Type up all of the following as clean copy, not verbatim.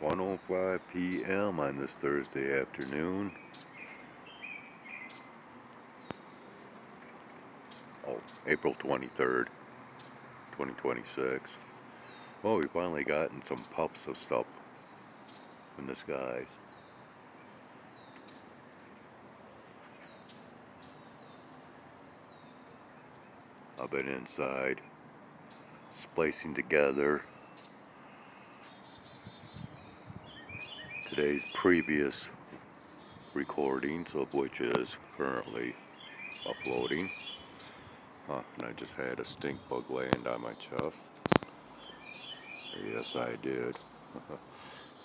1:05 p.m. on this Thursday afternoon. April 23rd, 2026. Well, we finally gotten some puffs of stuff in the skies. I've been inside splicing together today's previous recordings, of which is currently uploading. And I just had a stink bug land on my chest. Yes, I did.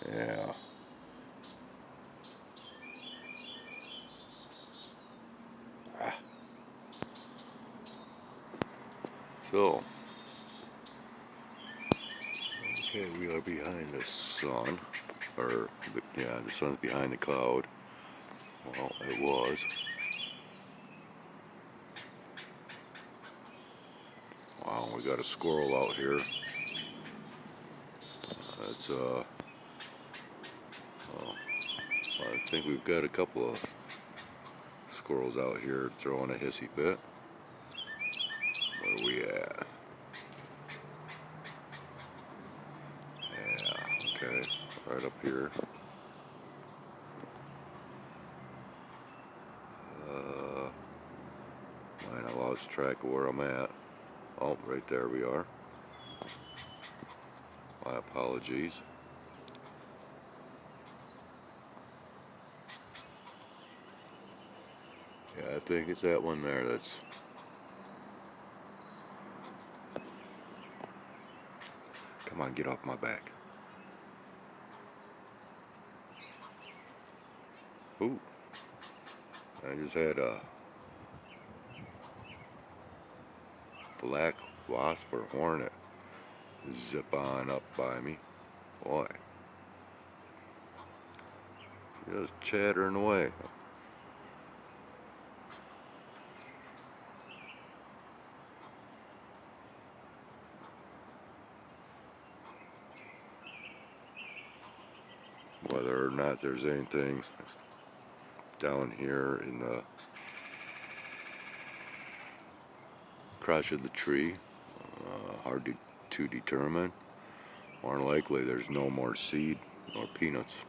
Yeah. So, okay, we are behind the sun. Yeah, the sun's behind the cloud. Well, it was. Wow, we got a squirrel out here. Well, I think we've got a couple of squirrels out here throwing a hissy fit. Where are we at? Yeah, okay, right up here. I lost track of where I'm at. Oh, right there we are. My apologies. Yeah, I think it's that one there that's... Come on, get off my back. Ooh. I just had a black wasp or hornet zip on up by me. Boy. Just chattering away. Whether or not there's anything down here in the crotch of the tree, hard to determine. More likely there's no more seed or peanuts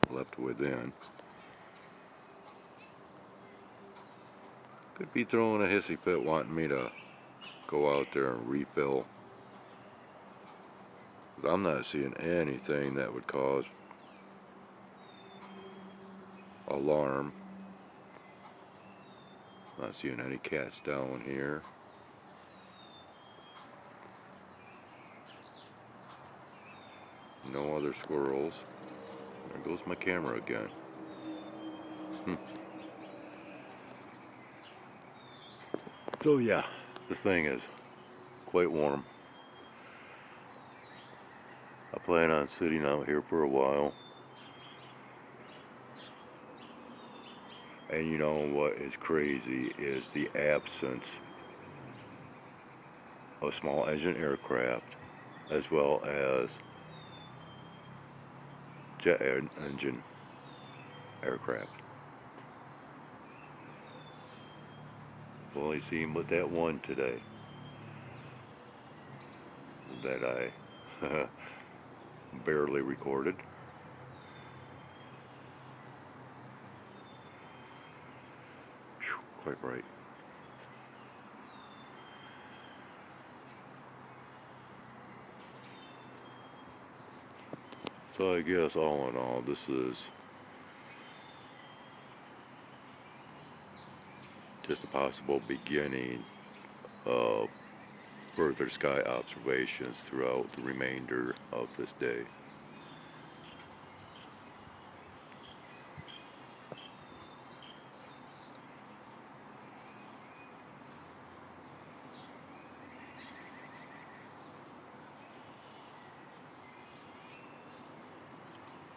left within. Could be throwing a hissy fit wanting me to go out there and refill. I'm not seeing anything that would cause alarm. Not seeing any cats down here. No other squirrels. There goes my camera again. So yeah, this thing is quite warm. I plan on sitting out here for a while. And you know what is crazy is the absence of small engine aircraft as well as jet engine aircraft. I've only seen but that one today that I barely recorded. Whew, quite right. So I guess all in all, this is just a possible beginning of further sky observations throughout the remainder of this day.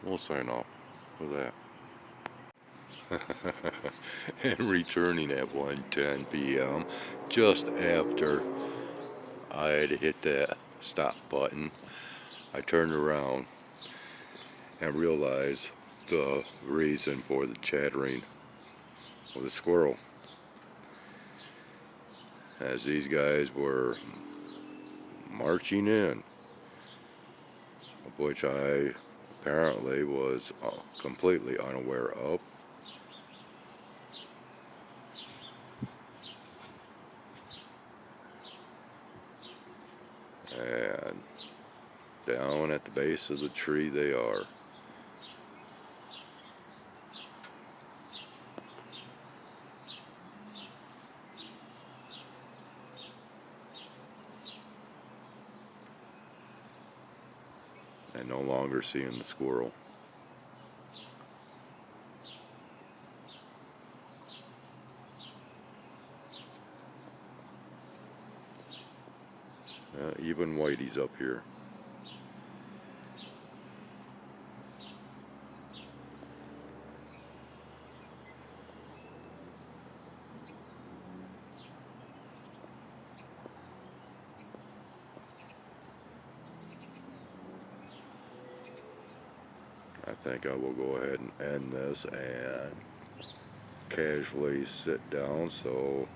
We'll sign off with that. And returning at 1:10 p.m. just after I had hit that stop button, I turned around and realized the reason for the chattering of the squirrel. As these guys were marching in, which I apparently was completely unaware of. And down at the base of the tree they are. And no longer seeing the squirrel. Even Whitey's up here. I think I will go ahead and end this and casually sit down so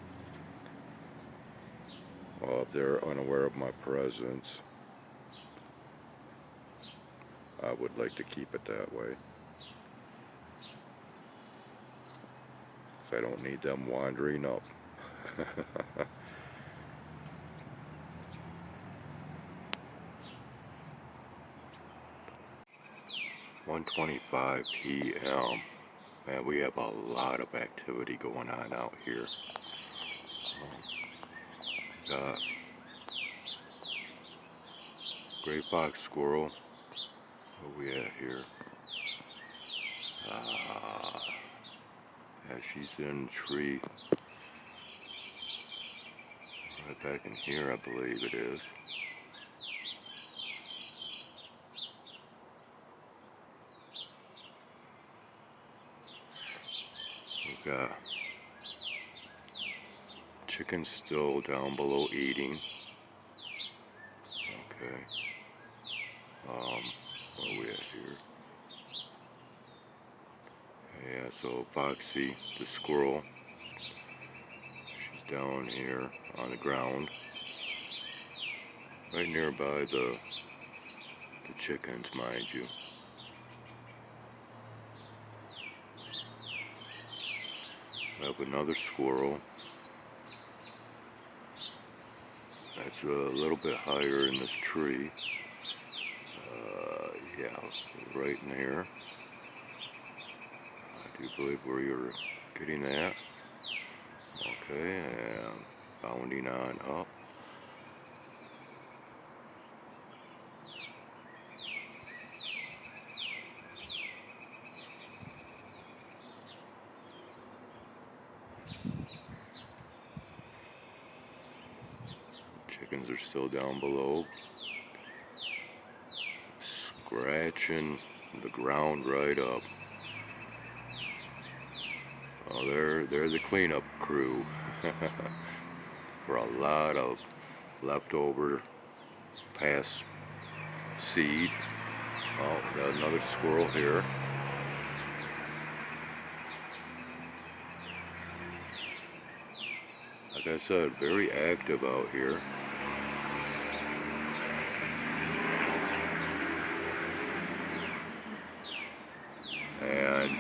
if they're unaware of my presence, I would like to keep it that way. So I don't need them wandering up. 1:25 p.m. Man, we have a lot of activity going on out here. Got great box squirrel. Where we at here? Yeah, she's in the tree. Right back in here, I believe it is. We've got chickens still down below eating. Okay. Where we at here? Yeah, so Foxy, the squirrel, she's down here on the ground, right nearby the chickens, mind you. I have another squirrel that's a little bit higher in this tree. Yeah, right in here. I do believe where you're getting that. Okay, and bounding on up. Chickens are still down below, scratching the ground right up. Oh, they're the cleanup crew for a lot of leftover past seed. Oh, we got another squirrel here. Like I said, very active out here. And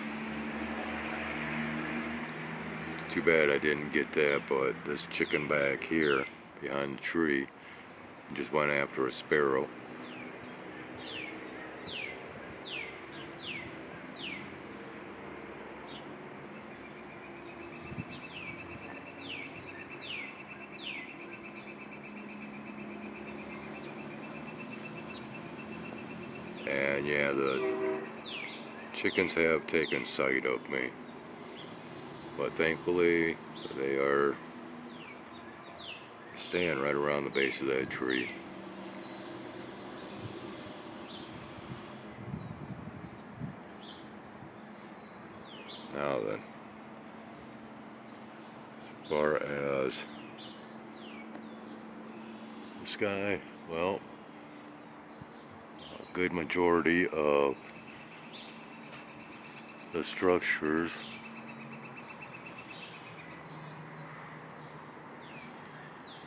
too bad I didn't get that, but this chicken back here behind the tree just went after a sparrow. And yeah, the chickens have taken sight of me, but thankfully they are staying right around the base of that tree. Now then, as far as the sky, well, a good majority of the structures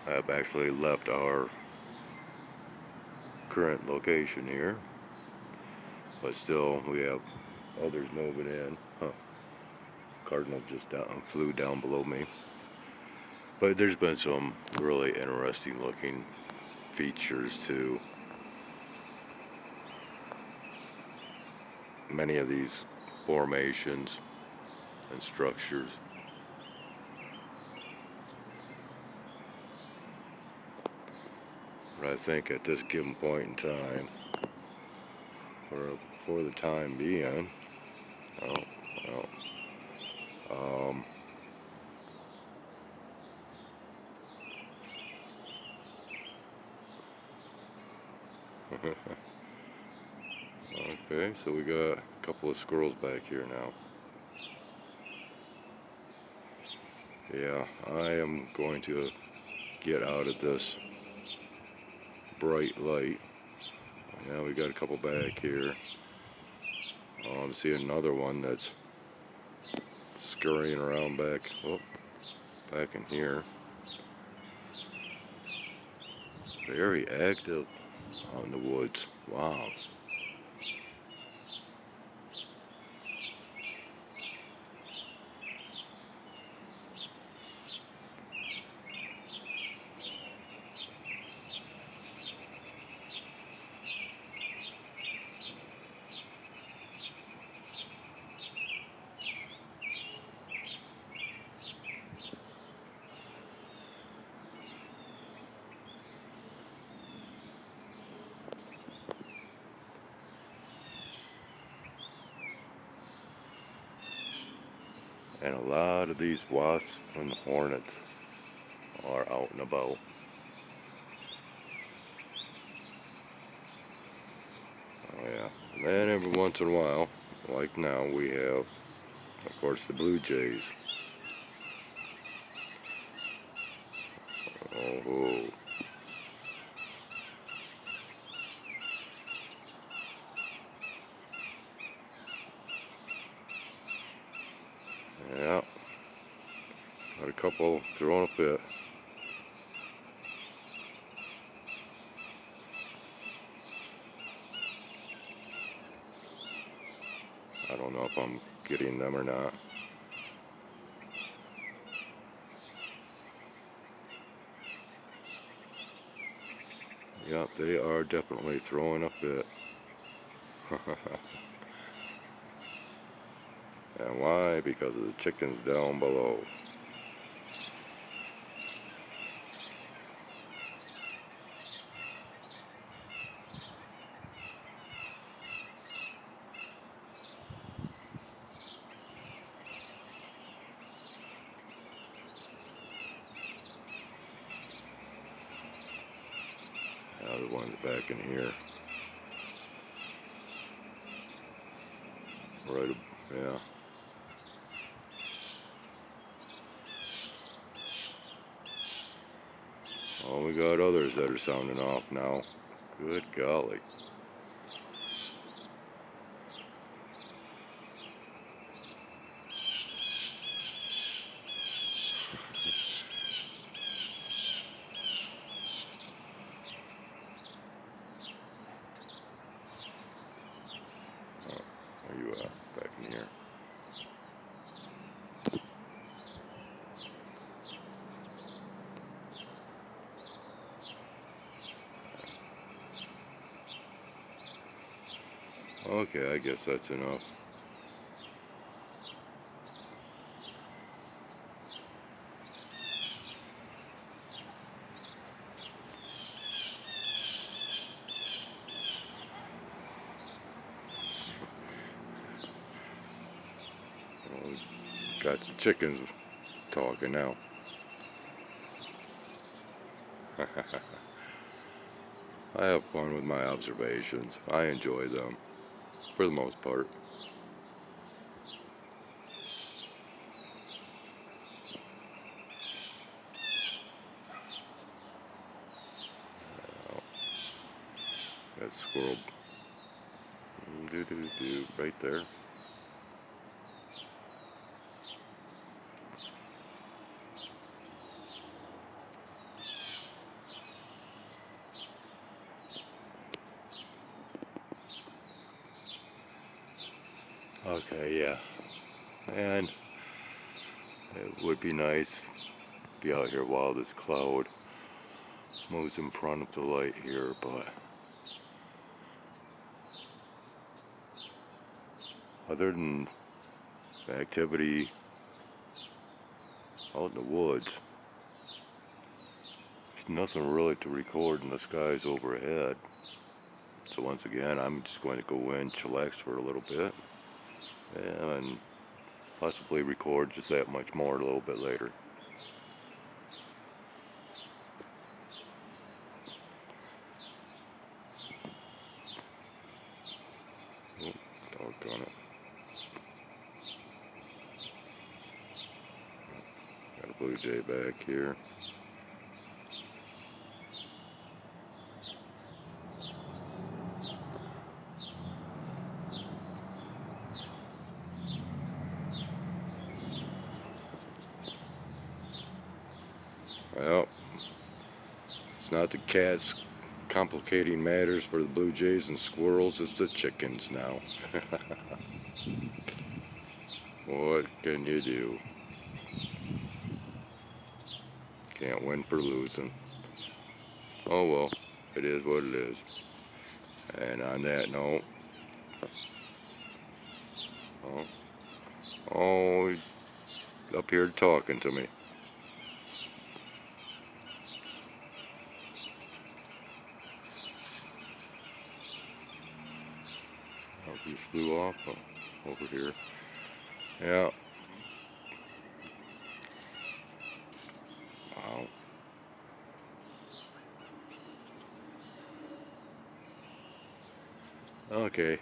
have actually left our current location here, but still we have others moving in. Cardinal just flew down below me. But there's been some really interesting looking features to many of these formations and structures. But I think at this given point in time, for the time being, okay, so we got a couple of squirrels back here now. Yeah, I am going to get out of this bright light. Yeah, we got a couple back here. I'm seeing another one that's scurrying around back in here. Very active out in the woods. Wow. And a lot of these wasps and hornets are out and about. Oh yeah. And then every once in a while, like now, we have, of course, the blue jays. Oh. Yeah. Got a couple throwing a fit. I don't know if I'm getting them or not. Yep, they are definitely throwing a fit. And why? Because of the chickens down below. Now the one's back in here. Right, yeah. Oh, we got others that are sounding off now. Good golly. Where you at? Back in here. Okay, I guess that's enough. Well, we got the chickens talking now. I have fun with my observations. I enjoy them, for the most part. That squirrel, right there. Okay, yeah. And it would be nice to be out here while this cloud moves in front of the light here, but other than the activity out in the woods, there's nothing really to record in the skies overhead. So once again, I'm just going to go in, chillax for a little bit, and possibly record just that much more a little bit later. Oh, doggone it. Got a blue jay back here. Well, it's not the cats complicating matters for the blue jays and squirrels, it's the chickens now. What can you do? Can't win for losing. Oh well, it is what it is. And on that note, oh, oh, he's up here talking to me. Oh, he flew off over here. Yeah. Wow. Okay.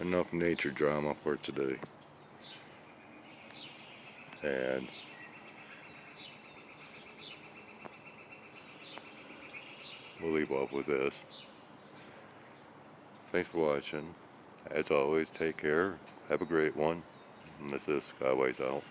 Enough nature drama for today. And we'll leave off with this. Thanks for watching. As always, take care. Have a great one. And this is Skyways out.